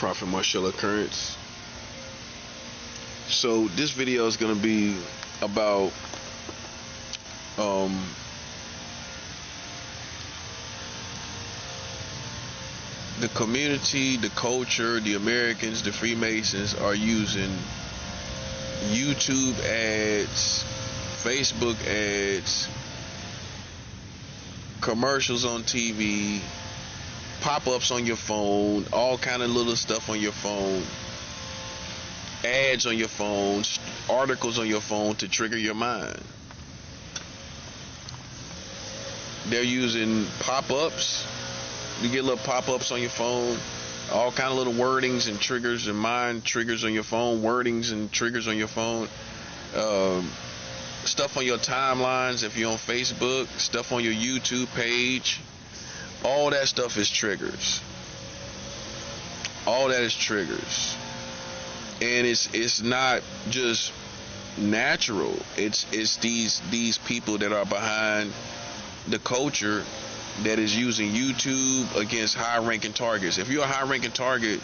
Prophet Marshall Occurrence. So this video is going to be about the community, the culture, the Americans, the Freemasons are using YouTube ads, Facebook ads, commercials on TV, pop-ups on your phone, all kind of little stuff on your phone, ads on your phone, articles on your phone to trigger your mind. They're using pop-ups. You get little pop-ups on your phone, all kind of little wordings and triggers and mind triggers on your phone, wordings and triggers on your phone, stuff on your timelines if you're on Facebook, stuff on your YouTube page. All that stuff is triggers. All that is triggers. And it's not just natural. It's these people that are behind the culture that is using YouTube against high-ranking targets. If you're a high-ranking target,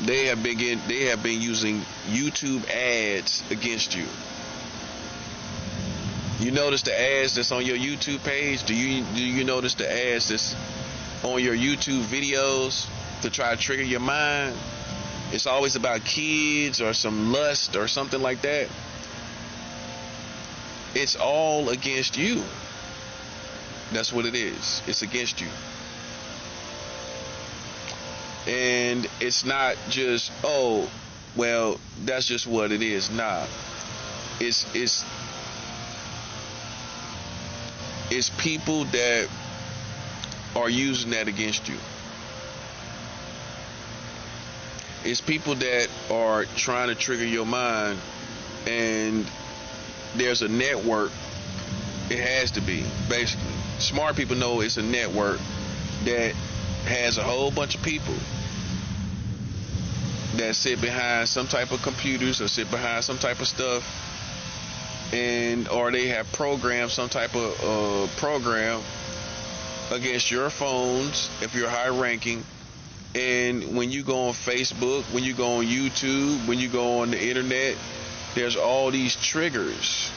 they have been using YouTube ads against you. You notice the ads that's on your YouTube page? Do you notice the ads that's on your YouTube videos to try to trigger your mind? It's always about kids or some lust or something like that. It's all against you. That's what it is. It's against you. And it's not just, oh, well, that's just what it is. Nah. It's people that are using that against you. It's people that are trying to trigger your mind, and there's a network. It has to be, basically. Smart people know it's a network that has a whole bunch of people that sit behind some type of computers or sit behind some type of stuff, and or they have programmed some type of program against your phones if you're high ranking. And when you go on Facebook, when you go on YouTube, when you go on the internet, there's all these triggers.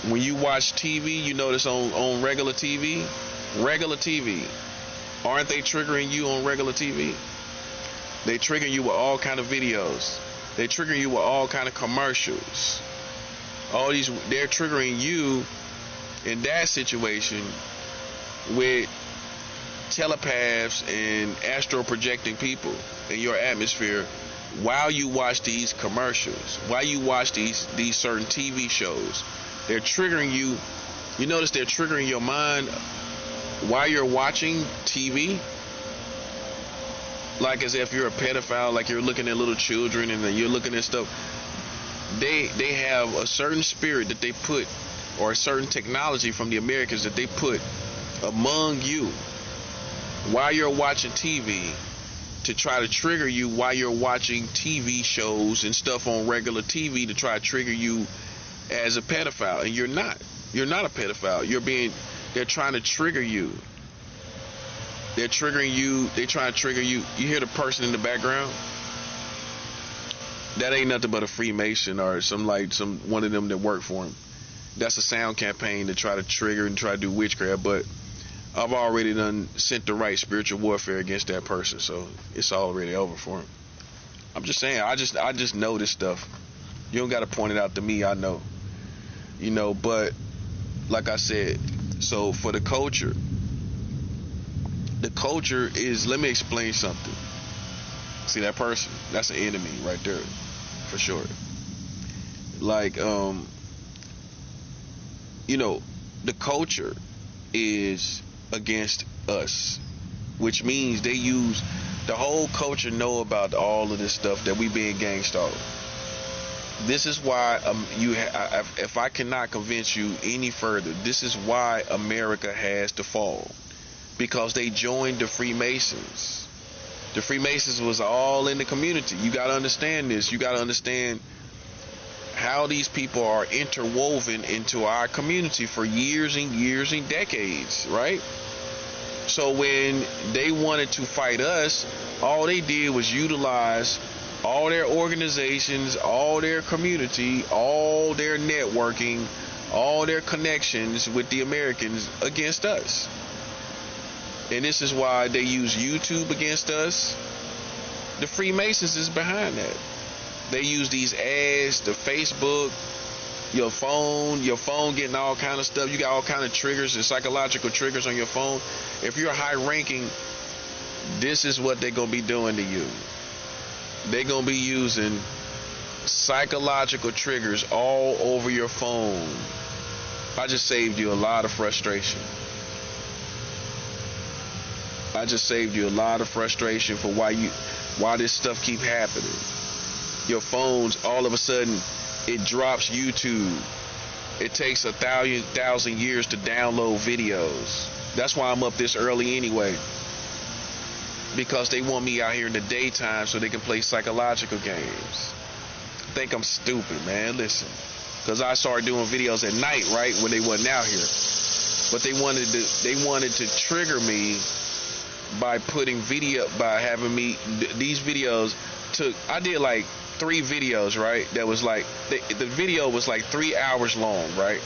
When you watch TV, you notice on regular TV, aren't they triggering you on regular TV? They trigger you with all kind of videos. They trigger you with all kind of commercials. They're triggering you in that situation with telepaths and astral projecting people in your atmosphere while you watch these commercials, while you watch these certain TV shows. They're triggering you. You notice they're triggering your mind while you're watching TV, like as if you're a pedophile, like you're looking at little children and you're looking at stuff. They have a certain spirit that they put, or a certain technology from the Americans that they put among you while you're watching TV to try to trigger you while you're watching TV shows and stuff on regular TV to try to trigger you as a pedophile. And you're not a pedophile. They're trying to trigger you. They're triggering you. They're trying to trigger you. You hear the person in the background? That ain't nothing but a Freemason or one of them that work for him. That's a sound campaign to try to trigger and try to do witchcraft. But I've already sent the right spiritual warfare against that person, so it's already over for him. I'm just saying, I just know this stuff. You don't got to point it out to me. I know. But like I said, so for the culture is, let me explain something. See that person? That's an enemy right there, for sure. Like, the culture is against us, which means they use the whole culture know about all of this stuff that we being gangsta off. This is why if I cannot convince you any further, this is why America has to fall, because they joined the Freemasons. The Freemasons was all in the community. You got to understand this. You got to understand how these people are interwoven into our community for years and years and decades, right? So when they wanted to fight us, all they did was utilize all their organizations, all their community, all their networking, all their connections with the Americans against us. And this is why they use YouTube against us. The Freemasons is behind that. They use these ads, the Facebook, your phone getting all kind of stuff. You got all kind of triggers and psychological triggers on your phone. If you're high ranking, this is what they're going to be doing to you. They're going to be using psychological triggers all over your phone. I just saved you a lot of frustration. I just saved you a lot of frustration for why this stuff keep happening. Your phones, all of a sudden, it drops YouTube. It takes 1,000 years to download videos. That's why I'm up this early anyway. Because they want me out here in the daytime so they can play psychological games. Think I'm stupid, man. Listen. Because I started doing videos at night, right, when they wasn't out here. But they wanted to trigger me by having me, these videos I did like 3 videos, right? That was like, the video was like 3 hours long, right?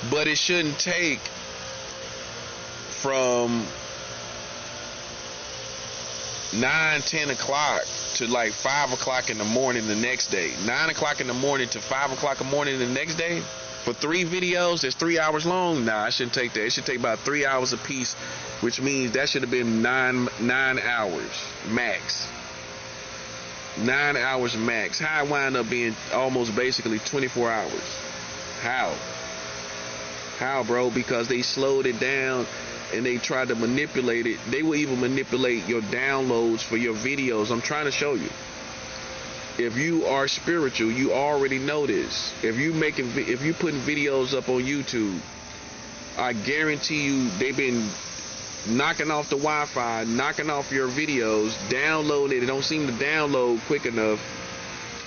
But it shouldn't take from 9-10 o'clock to like 5 o'clock in the morning the next day. 9 o'clock in the morning to 5 o'clock in the morning the next day. For 3 videos that's 3 hours long? Nah, I shouldn't take that. It should take about 3 hours a piece, which means that should have been 9 hours max. 9 hours max. How I wind up being almost basically 24 hours? How, bro? Because they slowed it down and they tried to manipulate it. They will even manipulate your downloads for your videos. I'm trying to show you. If you are spiritual, you already know this. If you putting videos up on YouTube, I guarantee you they've been knocking off the Wi-Fi, knocking off your videos, downloading it. It don't seem to download quick enough.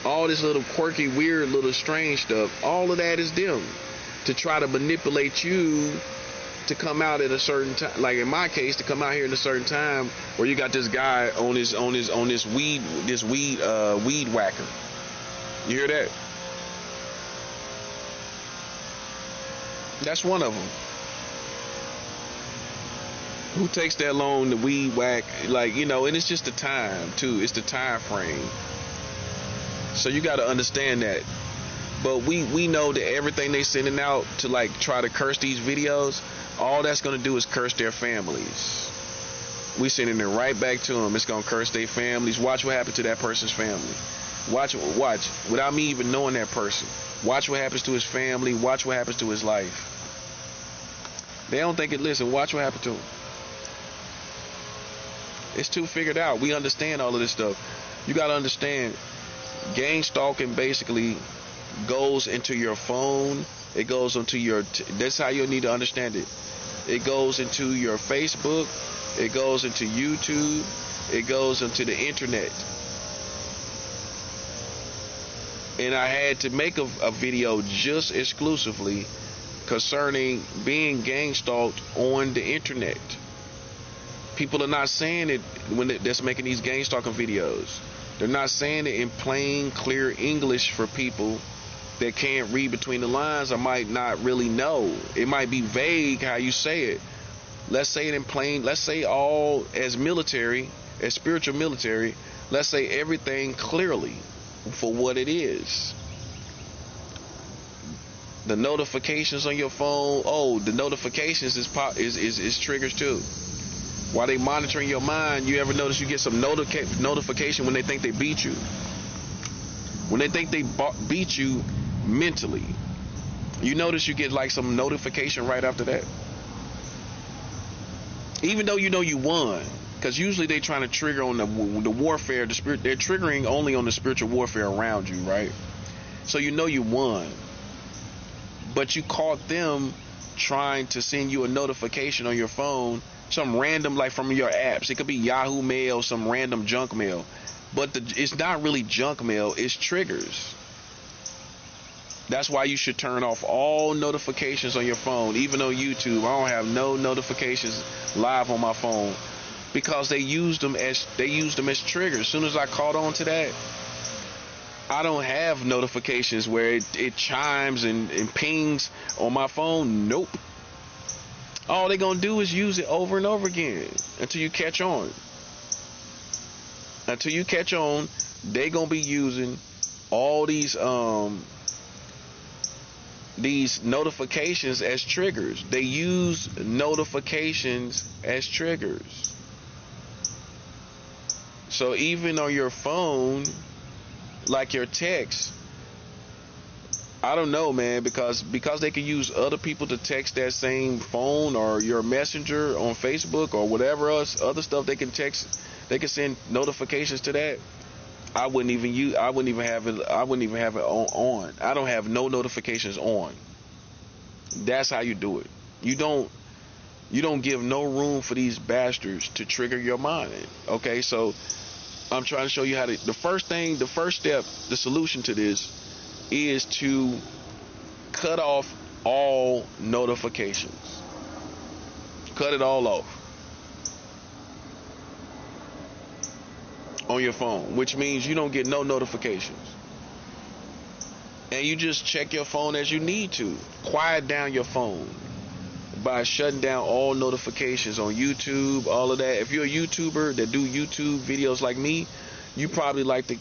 All this little quirky, weird, little strange stuff, all of that is them to try to manipulate you to come out at a certain time. Like in my case, to come out here at a certain time where you got this guy on this weed whacker. You hear that? That's one of them. Who takes that long to weed whack? Like, you know, and it's just the time too. It's the time frame. So you got to understand that. But we know that everything they sending out to like try to curse these videos, all that's going to do is curse their families. We sending it right back to them. It's going to curse their families. Watch what happens to that person's family. Watch, without me even knowing that person. Watch what happens to his family. Watch what happens to his life. They don't think it, listen, watch what happens to him. It's too figured out. We understand all of this stuff. You got to understand, gang stalking basically goes into your phone. It goes into your, that's how you need to understand it. It goes into your Facebook. It goes into YouTube. It goes into the internet. And I had to make a video just exclusively concerning being gang stalked on the internet. People are not saying it when that's making these gang stalking videos. They're not saying it in plain, clear English for people that can't read between the lines or might not really know. It might be vague how you say it. Let's say it in plain, let's say all as military, as spiritual military, let's say everything clearly for what it is. The notifications on your phone, the notifications is triggers too. While they monitoring your mind, you ever notice you get some notification when they think they beat you? When they think they beat you mentally, you notice you get like some notification right after that, even though you know you won, because usually they trying to trigger on the warfare, the spirit. They're triggering only on the spiritual warfare around you, right? So you know you won, but you caught them trying to send you a notification on your phone, some random, like from your apps. It could be Yahoo Mail, some random junk mail, but it's not really junk mail. It's triggers. That's why you should turn off all notifications on your phone. Even on YouTube, I don't have no notifications live on my phone because they used them as triggers. As soon as I caught on to that, I don't have notifications where it chimes and pings on my phone. Nope. All they're gonna do is use it over and over again until you catch on. Until you catch on, they gonna be using all these notifications as triggers. They use notifications as triggers. So even on your phone, like your text, I don't know, man, because they can use other people to text that same phone, or your messenger on Facebook or whatever else other stuff they can text. They can send notifications to that. I wouldn't even have it on. I don't have no notifications on. That's how you do it. You don't give no room for these bastards to trigger your mind. Okay, so I'm trying to show you how to. The first step, the solution to this is to cut off all notifications. Cut it all off on your phone, which means you don't get no notifications. And you just check your phone as you need to. Quiet down your phone by shutting down all notifications on YouTube, all of that. If you're a YouTuber that do YouTube videos like me, you probably like to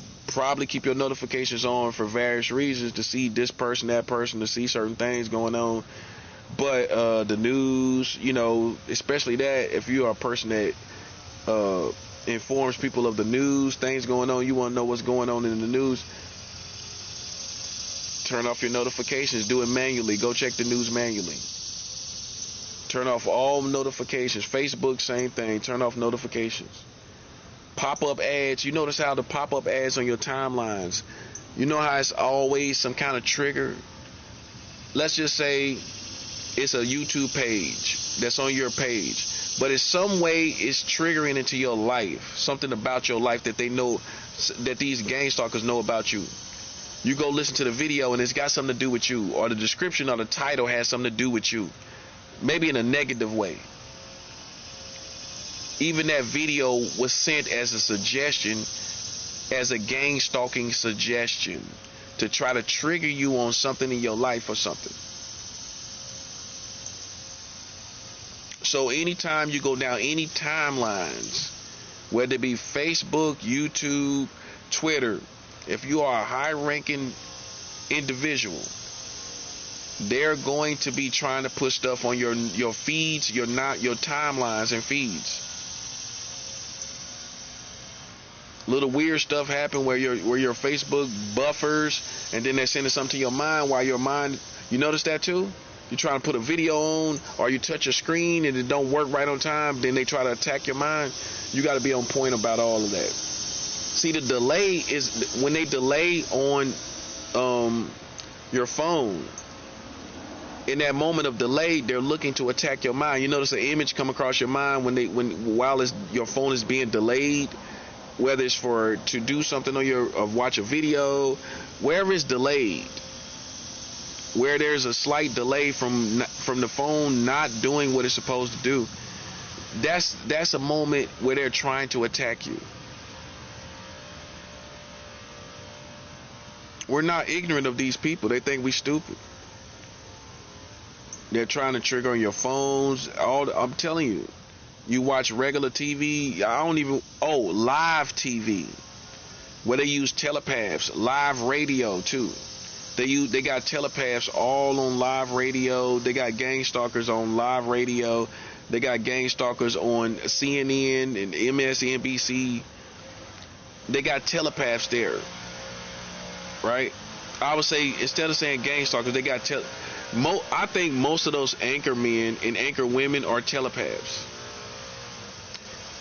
keep your notifications on for various reasons, to see this person, that person, to see certain things going on. But the news, especially that, if you are a person that informs people of the news, things going on, you want to know what's going on in the news, turn off your notifications. Do it manually. Go check the news manually. Turn off all notifications. Facebook, same thing. Turn off notifications. Pop-up ads. You notice how the pop-up ads on your timelines, you know how it's always some kind of trigger? Let's just say it's a YouTube page that's on your page, but in some way it's triggering into your life, something about your life that they know, that these gang stalkers know about you. You go listen to the video and it's got something to do with you, or the description or the title has something to do with you, maybe in a negative way. Even that video was sent as a suggestion, as a gang stalking suggestion, to try to trigger you on something in your life or something. So anytime you go down any timelines, whether it be Facebook, YouTube, Twitter, if you are a high-ranking individual, they're going to be trying to put stuff on your feeds, your timelines and feeds. Little weird stuff happen where your Facebook buffers, and then they're sending something to your mind while your mind. You notice that too? You try to put a video on, or you touch a screen and it don't work right on time, then they try to attack your mind. You got to be on point about all of that. See, the delay is when they delay on your phone. In that moment of delay, they're looking to attack your mind. You notice an image come across your mind while your phone is being delayed, whether it's to do something on or watch a video, wherever it's delayed, where there's a slight delay from the phone not doing what it's supposed to do. That's a moment where they're trying to attack you. We're not ignorant of these people. They think we stupid. They're trying to trigger on your phones. I'm telling you, you watch regular TV. Live TV, where they use telepaths, live radio too. They got telepaths all on live radio. They got gang stalkers on live radio. They got gang stalkers on CNN and MSNBC. They got telepaths there, right? I would say, instead of saying gang stalkers, they got I think most of those anchor men and anchor women are telepaths.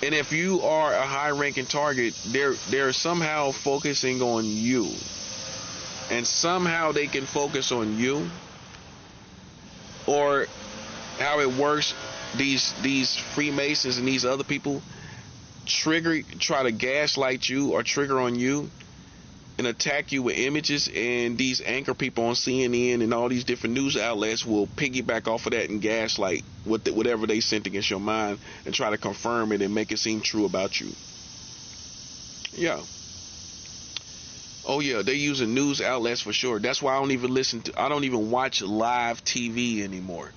And if you are a high-ranking target, they're somehow focusing on you. And somehow they can focus on you. Or how it works, these Freemasons and these other people try to gaslight you or trigger on you and attack you with images, and these anchor people on CNN and all these different news outlets will piggyback off of that and gaslight whatever they sent against your mind and try to confirm it and make it seem true about you. Yeah. Oh yeah, they're using news outlets for sure. That's why I don't even watch live TV anymore,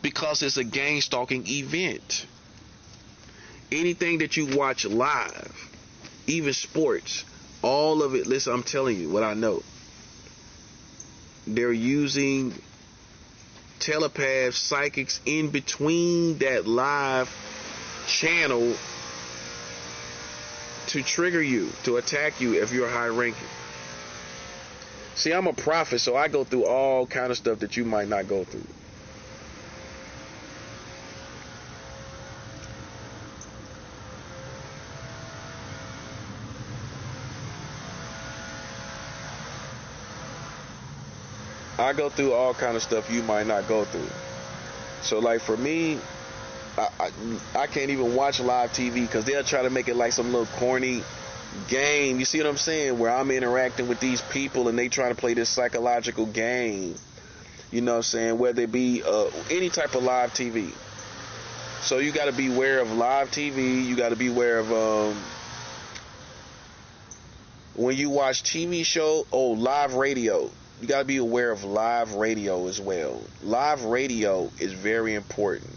because it's a gang stalking event. Anything that you watch live, even sports, all of it, listen, I'm telling you what I know. They're using telepaths, psychics in between that live channel to trigger you, to attack you if you're high ranking. See, I'm a prophet, so I go through all kind of stuff that you might not go through. I go through all kind of stuff you might not go through. So like for me, I can't even watch live TV because they'll try to make it like some little corny game. You see what I'm saying? Where I'm interacting with these people and they try to play this psychological game. You know what I'm saying? Whether it be any type of live TV. So you got to be aware of live TV. You got to be aware of when you watch TV show, live radio. You got to be aware of live radio as well. Live radio is very important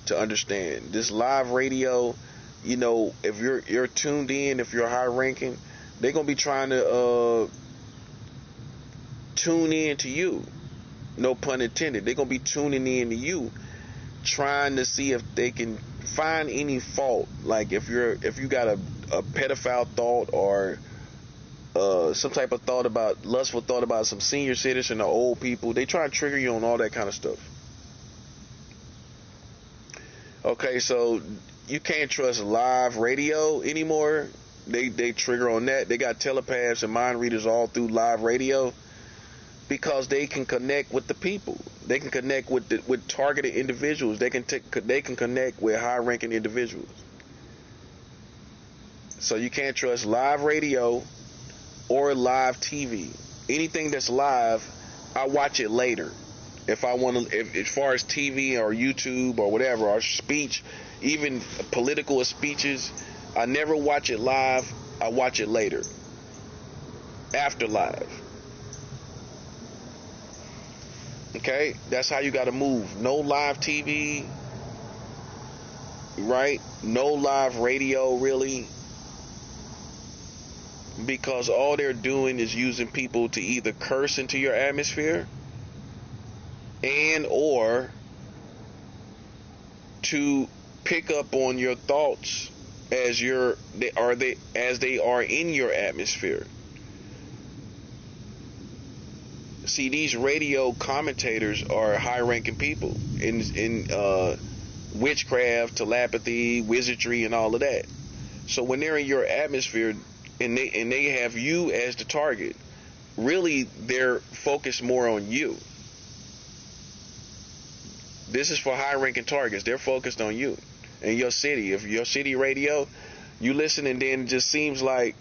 to understand. This live radio, you know, if you're tuned in, if you're high ranking, they're gonna be trying to tune in to you. No pun intended. They're gonna be tuning in to you, trying to see if they can find any fault. Like if you got a pedophile thought or some type of lustful thought about some senior citizen or old people, they try to trigger you on all that kind of stuff. Okay, so you can't trust live radio anymore. They trigger on that. They got telepaths and mind readers all through live radio because they can connect with the people. They can connect with targeted individuals. They can connect with high-ranking individuals. So you can't trust live radio or live TV. Anything that's live, I watch it later. If I want to, as far as TV or YouTube or whatever, or speech, even political speeches, I never watch it live. I watch it later, after live. Okay, that's how you got to move. No live TV, right? No live radio, really, because all they're doing is using people to either curse into your atmosphere and or to pick up on your thoughts as they are in your atmosphere. See, these radio commentators are high-ranking people in witchcraft, telepathy, wizardry, and all of that. So when they're in your atmosphere and they have you as the target, really they're focused more on you. This is for high-ranking targets. They're focused on you and your city. If your city radio, you listen, and then it just seems like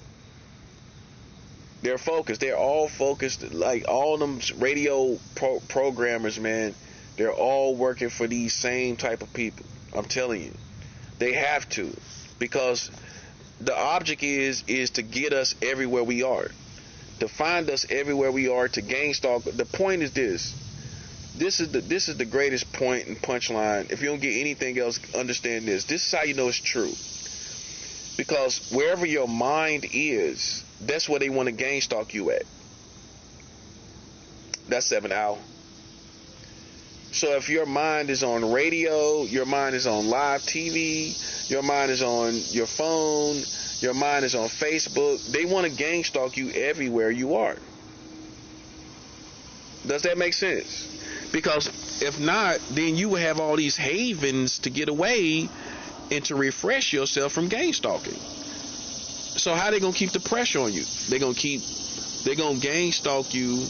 they're focused. They're all focused. Like all them radio programmers, man, they're all working for these same type of people. I'm telling you, they have to, because the object is to get us everywhere we are, to find us everywhere we are, to gang stalk. The point is this. This is the greatest point and punchline. If you don't get anything else, understand this. This is how you know it's true. Because wherever your mind is, that's where they want to gang stalk you at. That's 7 hours. So if your mind is on radio, your mind is on live TV, your mind is on your phone, your mind is on Facebook, they want to gang stalk you everywhere you are. Does that make sense? Because if not, then you will have all these havens to get away and to refresh yourself from gang stalking. So how they gonna keep the pressure on you? They're gonna gang stalk you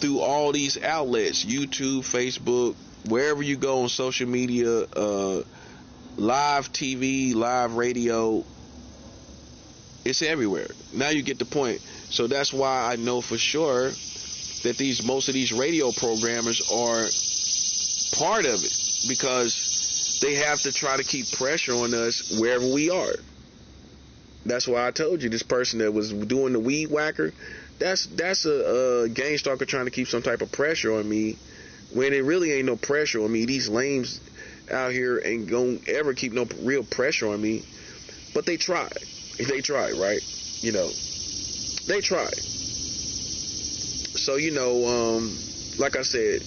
through all these outlets, YouTube, Facebook, wherever you go on social media, live TV, live radio. It's everywhere. Now you get the point. So that's why I know for sure that most of these radio programmers are part of it, because they have to try to keep pressure on us wherever we are. That's why I told you this person that was doing the weed whacker, that's a gang stalker trying to keep some type of pressure on me, when it really ain't no pressure on me. These lames out here ain't gonna ever keep no real pressure on me, but they try. They try, right? You know, they try. So, like I said,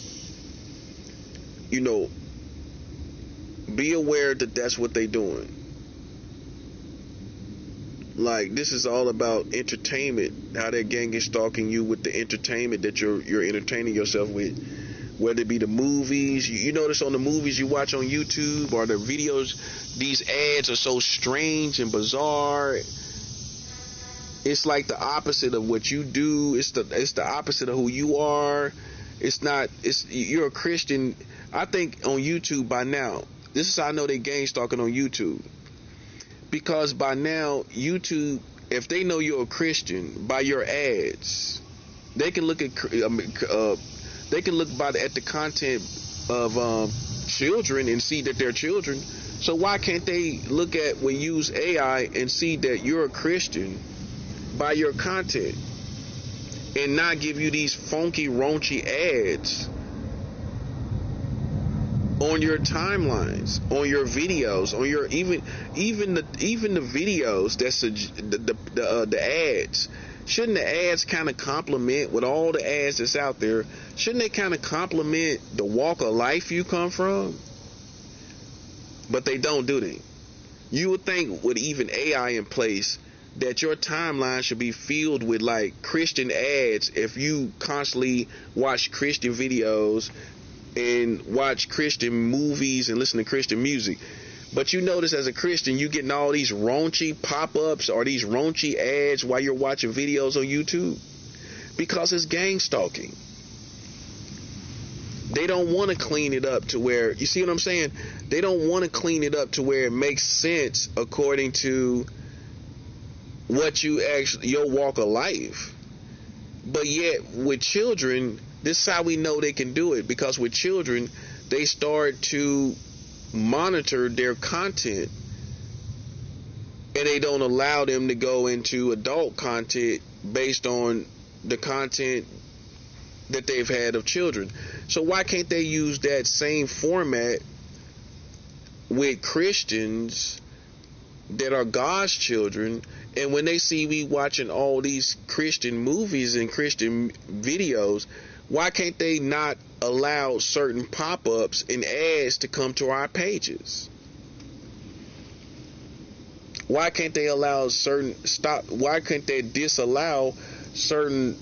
be aware that that's what they doing. Like, this is all about entertainment, how that gang is stalking you with the entertainment that you're entertaining yourself with, whether it be the movies. You notice on the movies you watch on YouTube or the videos, these ads are so strange and bizarre. It's like the opposite of what you do. It's the opposite of who you are. You're a Christian. I think on YouTube by now, this is how I know they gang stalking on YouTube. Because by now, YouTube, if they know you're a Christian by your ads, they can look at at the content of children and see that they're children. So why can't they look at when you use AI and see that you're a Christian by your content, and not give you these funky, raunchy ads on your timelines, on your videos, on your even the videos that's the ads. Shouldn't the ads kind of complement, with all the ads that's out there, shouldn't they kind of complement the walk of life you come from? But they don't, do they? You would think with even AI in place that your timeline should be filled with like Christian ads if you constantly watch Christian videos and watch Christian movies and listen to Christian music. But you notice as a Christian, you getting all these raunchy pop-ups or these raunchy ads while you're watching videos on YouTube, because it's gang stalking. They don't want to clean it up to where, you see what I'm saying? They don't want to clean it up to where it makes sense according to what your walk of life. But yet with children, this is how we know they can do it, because with children, they start to monitor their content, and they don't allow them to go into adult content based on the content that they've had of children. So why can't they use that same format with Christians that are God's children? And when they see me watching all these Christian movies and Christian videos, why can't they not allow certain pop-ups and ads to come to our pages? Why can't they allow why can't they disallow certain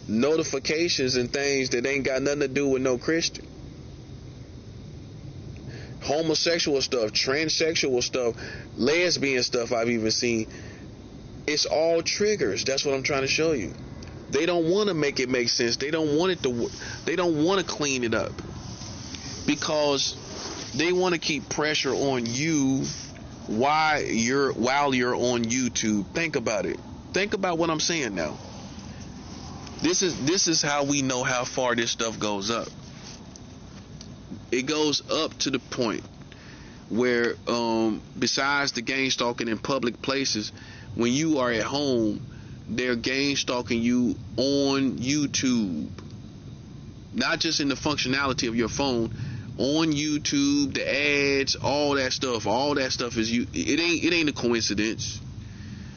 notifications and things that ain't got nothing to do with no Christian? Homosexual stuff, transsexual stuff, lesbian stuff I've even seen. It's all triggers. That's what I'm trying to show you. They don't want to make it make sense. They don't want to clean it up, because they want to keep pressure on you while you're on YouTube. Think about it. Think about what I'm saying now. This is how we know how far this stuff goes up. It goes up to the point where, besides the gang stalking in public places, when you are at home, they're gang stalking you on YouTube. Not just in the functionality of your phone, on YouTube, the ads, all that stuff. All that stuff is you. It ain't a coincidence.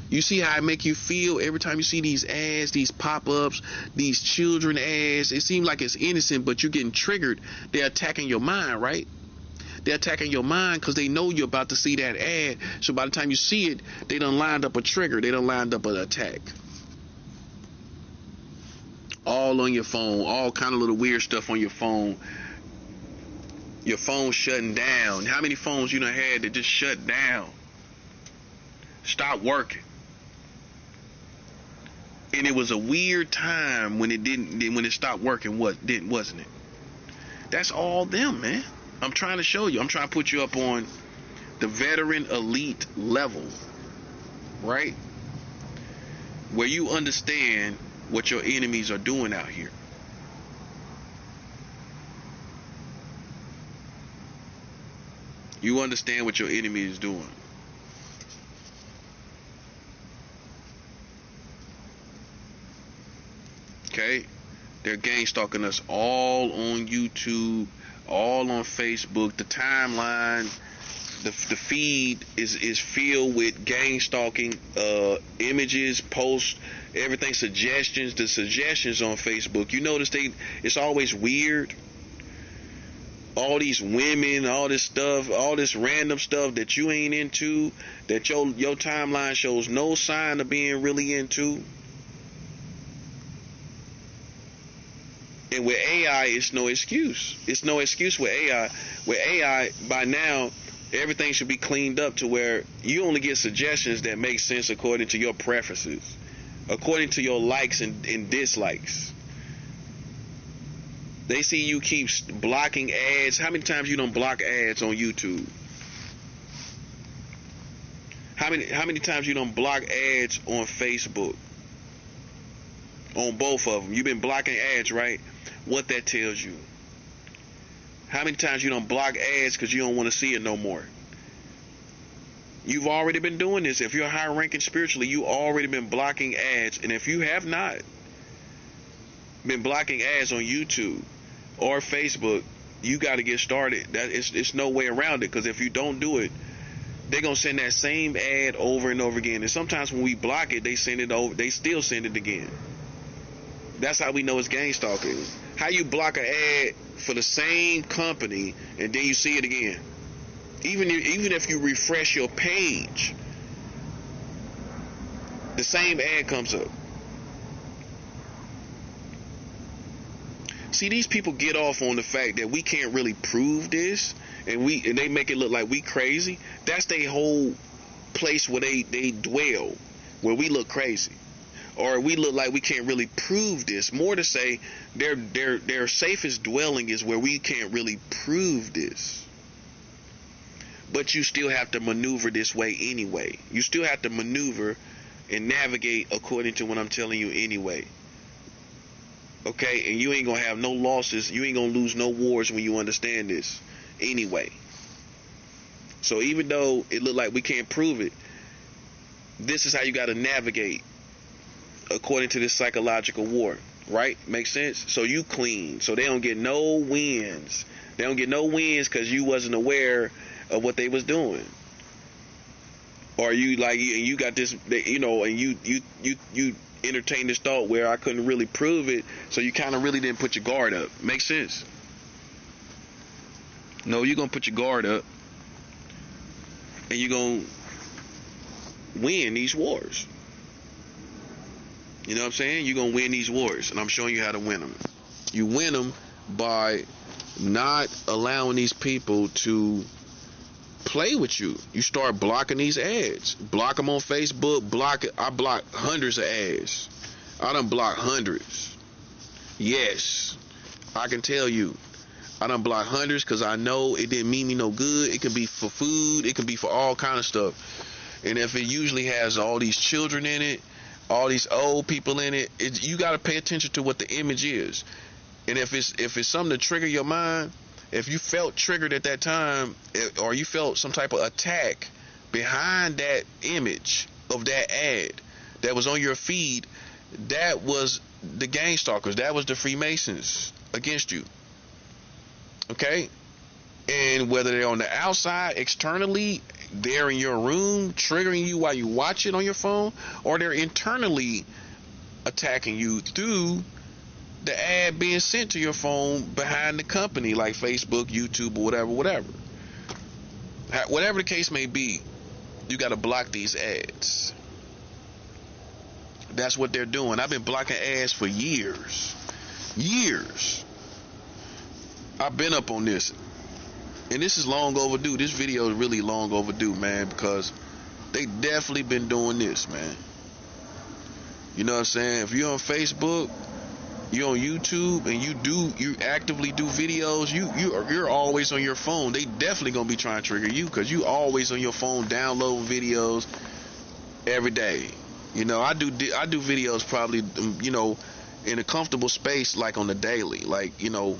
You see how it make you feel every time you see these ads, these pop-ups, these children ads. It seems like it's innocent, but you're getting triggered. They're attacking your mind, right? They're attacking your mind because they know you're about to see that ad. So by the time you see it, they done lined up a trigger. They done lined up an attack. All on your phone. All kind of little weird stuff on your phone. Your phone shutting down. How many phones you done had that just shut down? Stop working. And it was a weird time when it stopped working, wasn't it? That's all them, man. I'm trying to show you. I'm trying to put you up on the veteran elite level. right? Where you understand what your enemies are doing out here. You understand what your enemy is doing. Okay? They're gang stalking us all on YouTube, all on Facebook. The timeline, the feed is filled with gang stalking images, posts, everything, suggestions. The suggestions on Facebook, you notice it's always weird. All these women, all this stuff, all this random stuff that you ain't into, that your timeline shows no sign of being really into. And with AI, it's no excuse. It's no excuse with AI. With AI, by now, everything should be cleaned up to where you only get suggestions that make sense according to your preferences, according to your likes and dislikes. They see you keep blocking ads. How many times you don't block ads on YouTube? How many times you don't block ads on Facebook? On both of them. You've been blocking ads, right? What that tells you. How many times you don't block ads because you don't want to see it no more? You've already been doing this. If you're high ranking spiritually, you already been blocking ads. And if you have not been blocking ads on YouTube or Facebook, you got to get started. It's no way around it, because if you don't do it, they're gonna send that same ad over and over again. And sometimes when we block it, they send it over. They still send it again. That's how we know it's gang stalking. How you block an ad for the same company and then you see it again? Even if you refresh your page, the same ad comes up. See, these people get off on the fact that we can't really prove this, and they make it look like we crazy. That's their whole place where they dwell, where we look crazy, or we look like we can't really prove this. More to say, their safest dwelling is where we can't really prove this. But you still have to maneuver this way anyway. You still have to maneuver and navigate according to what I'm telling you anyway. Okay, and you ain't gonna have no losses. You ain't gonna lose no wars when you understand this anyway. So even though it look like we can't prove it, this is how you gotta navigate according to this psychological war, right? Makes sense? So you clean, so they don't get no wins. They don't get no wins because you wasn't aware of what they was doing. Or you like, and you got this, you know, and you entertain this thought where I couldn't really prove it, so you kind of really didn't put your guard up. Makes sense? No, you're gonna put your guard up, and you're gonna win these wars. You know what I'm saying? You're gonna win these wars, and I'm showing you how to win them. You win them by not allowing these people to play with you. You start blocking these ads. Block them on Facebook. Block it. I block hundreds of ads. I done blocked hundreds. Yes, I can tell you, I done blocked hundreds because I know it didn't mean me no good. It can be for food. It can be for all kind of stuff. And if it usually has all these children in it, all these old people in it, you got to pay attention to what the image is. And if it's something to trigger your mind, if you felt triggered at that time, or you felt some type of attack behind that image of that ad that was on your feed, that was the gang stalkers. That was the Freemasons against you. Okay? And whether they're on the outside, externally, they're in your room, triggering you while you watch it on your phone, or they're internally attacking you through the ad being sent to your phone behind the company, like Facebook, YouTube, or whatever. Whatever the case may be, you got to block these ads. That's what they're doing. I've been blocking ads for years. I've been up on this, and this is long overdue. This video is really long overdue, man, because they definitely been doing this, man. You know what I'm saying? If you're on Facebook, you're on YouTube, and you actively do videos, you're always on your phone. They definitely gonna be trying to trigger you because you always on your phone downloading videos. every day. I do videos probably, in a comfortable space, like on the daily, like, and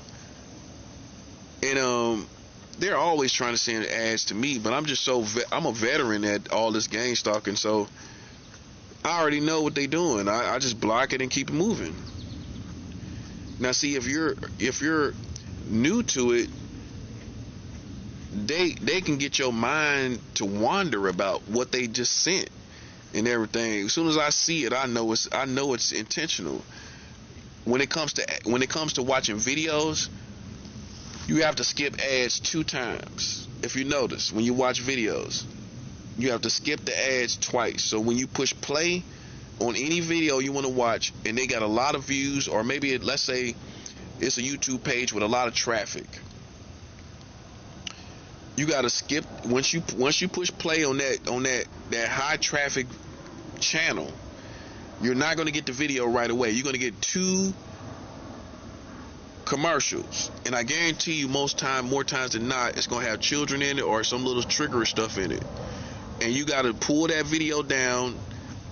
they're always trying to send ads to me, but I'm just I'm a veteran at all this game stalking, so I already know what they're doing. I just block it and keep it moving. Now, see, if you're new to it, they can get your mind to wander about what they just sent and everything. As soon as I see it, I know it's intentional. When it comes to watching videos, you have to skip ads 2 times. If you notice, when you watch videos, you have to skip the ads twice. So when you push play on any video you want to watch and they got a lot of views, or maybe let's say it's a YouTube page with a lot of traffic, you got to skip once you push play on that high traffic channel. You're not going to get the video right away. You're going to get 2 commercials, and I guarantee you more times than not, it's going to have children in it or some little trigger stuff in it. And you got to pull that video down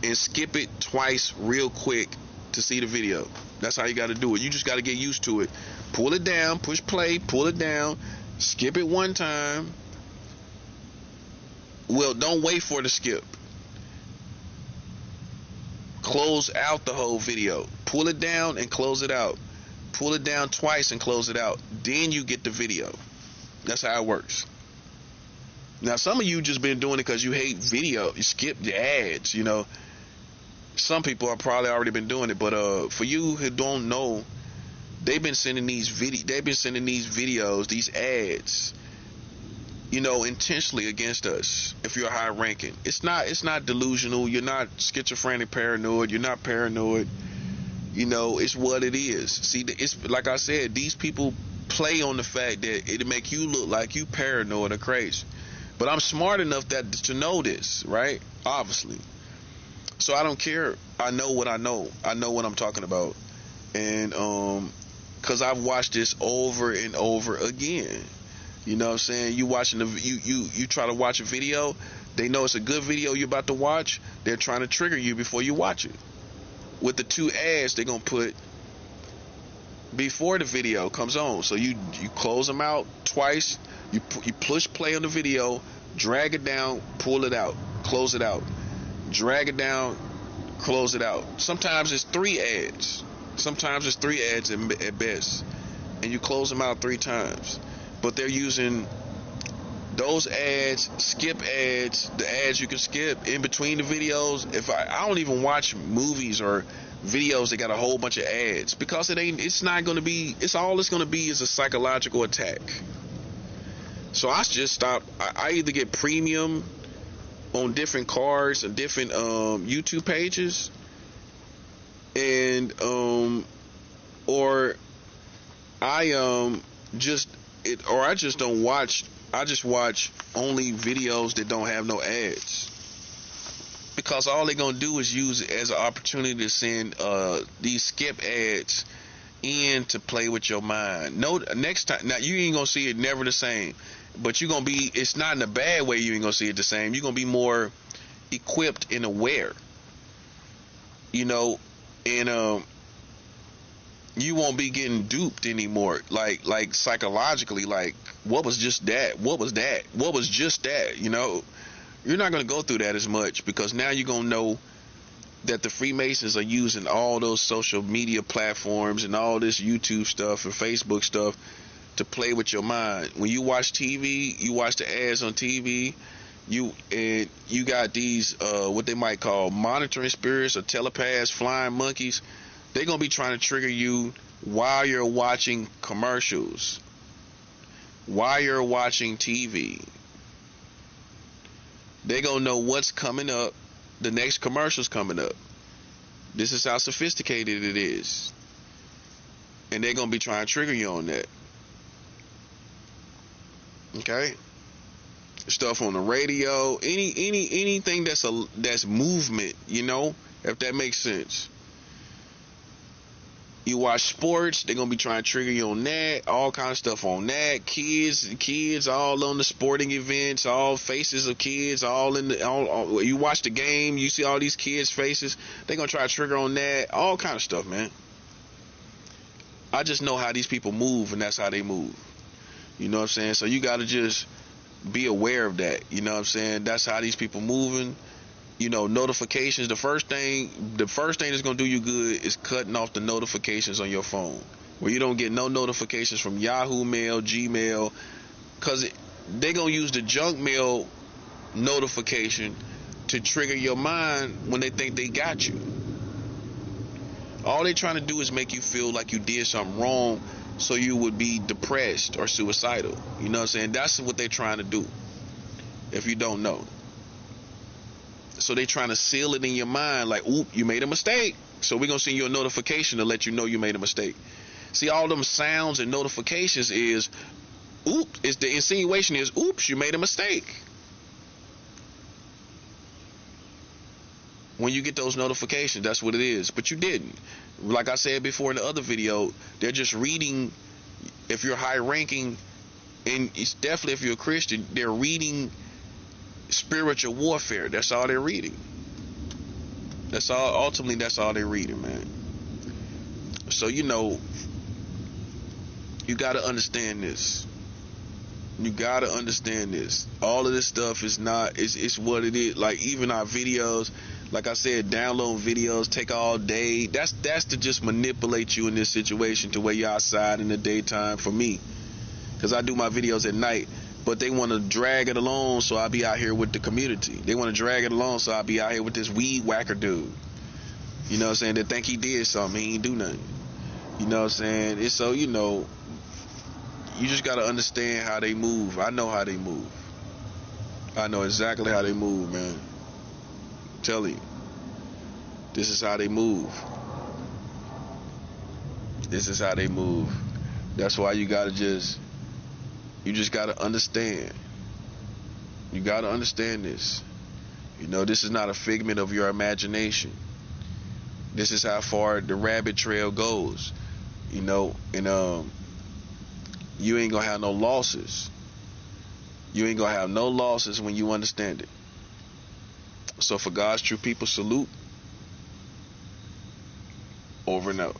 and skip it twice real quick to see the video. That's how you got to do it. You just got to get used to it. Pull it down, push play, pull it down, skip it 1 time. Well, don't wait for it to skip. Close out the whole video. Pull it down and close it out. Pull it down twice and close it out. Then you get the video. That's how it works. Now, some of you just been doing it because you hate video. You skip the ads, Some people are probably already been doing it, but for you who don't know, they've been sending these videos, these ads, intentionally against us. If you're high ranking, it's not delusional. You're not schizophrenic, paranoid. You're not paranoid. It's what it is. See, it's like I said, these people play on the fact that it'll make you look like you paranoid or crazy. But I'm smart enough to know this, right? Obviously. So I don't care. I know what I know. I know what I'm talking about. And because I've watched this over and over again. You know what I'm saying? You try to watch a video, they know it's a good video you're about to watch, they're trying to trigger you before you watch it. With the 2 ads they're going to put before the video comes on. So you close them out twice. You push play on the video, drag it down, pull it out, close it out, drag it down, close it out. Sometimes it's 3 ads. Sometimes it's 3 ads at best, and you close them out 3 times. But they're using those ads, skip ads, the ads you can skip in between the videos. If I don't even watch movies or videos that got a whole bunch of ads, because it's all it's going to be is a psychological attack. So I just stop. I either get premium on different cards and different YouTube pages, and or I just don't watch. I just watch only videos that don't have no ads, because all they're gonna do is use it as an opportunity to send these skip ads in to play with your mind. No, next time, now you ain't gonna see it never the same, but you're gonna be. It's not in a bad way. You ain't gonna see it the same. You're gonna be more equipped and aware. And you won't be getting duped anymore. Like psychologically, like what was just that? What was that? What was just that? You're not gonna go through that as much, because now you're gonna know that the Freemasons are using all those social media platforms and all this YouTube stuff and Facebook stuff to play with your mind. When you watch TV, you watch the ads on TV, you got these what they might call monitoring spirits or telepaths, flying monkeys. They're gonna be trying to trigger you while you're watching commercials, while you're watching TV. They're gonna know what's coming up. The next commercial's coming up. This is how sophisticated it is. And they're going to be trying to trigger you on that. Okay? Stuff on the radio, anything that's movement, if that makes sense. You watch sports, they're gonna be trying to trigger you on that, all kind of stuff on that. Kids all on the sporting events, all faces of kids, all in the all you watch the game, you see all these kids' faces, they're gonna try to trigger on that, all kind of stuff, man. I just know how these people move, and that's how they move. You know what I'm saying? So you gotta just be aware of that. You know what I'm saying? That's how these people moving. You know, notifications, the first thing that's gonna do you good is cutting off the notifications on your phone, where you don't get no notifications from Yahoo Mail, Gmail, because they're gonna use the junk mail notification to trigger your mind when they think they got you. All they're trying to do is make you feel like you did something wrong, so you would be depressed or suicidal. You know what I'm saying? That's what they're trying to do, if you don't know. So they trying to seal it in your mind, like, oop, you made a mistake, so we're gonna send you a notification to let you know you made a mistake. See, all them sounds and notifications is, oops, it's the insinuation is, oops, you made a mistake. When you get those notifications, that's what it is. But you didn't. Like I said before in the other video, they're just reading. If you're high ranking, and it's definitely if you're a Christian, they're reading spiritual warfare. That's all they're reading. That's all. Ultimately, that's all they're reading, man. So you know, you got to understand this. You got to understand this. All of this stuff is not. It's what it is. Like even our videos. Like I said, download videos take all day. That's to just manipulate you in this situation to where you're outside in the daytime. For me, because I do my videos at night. But they want to drag it along, so I'll be out here with the community. They want to drag it along, so I'll be out here with this weed whacker dude. You know what I'm saying? They think he did something. He ain't do nothing. You know what I'm saying? It's so, you know, you just got to understand how they move. I know how they move. I know exactly how they move, man. I'm telling you. This is how they move. This is how they move. That's why you got to you just got to understand. You got to understand this. You know, this is not a figment of your imagination. This is how far the rabbit trail goes. You know, and you ain't gonna have no losses. You ain't gonna have no losses when you understand it. So for God's true people, salute. Over and out.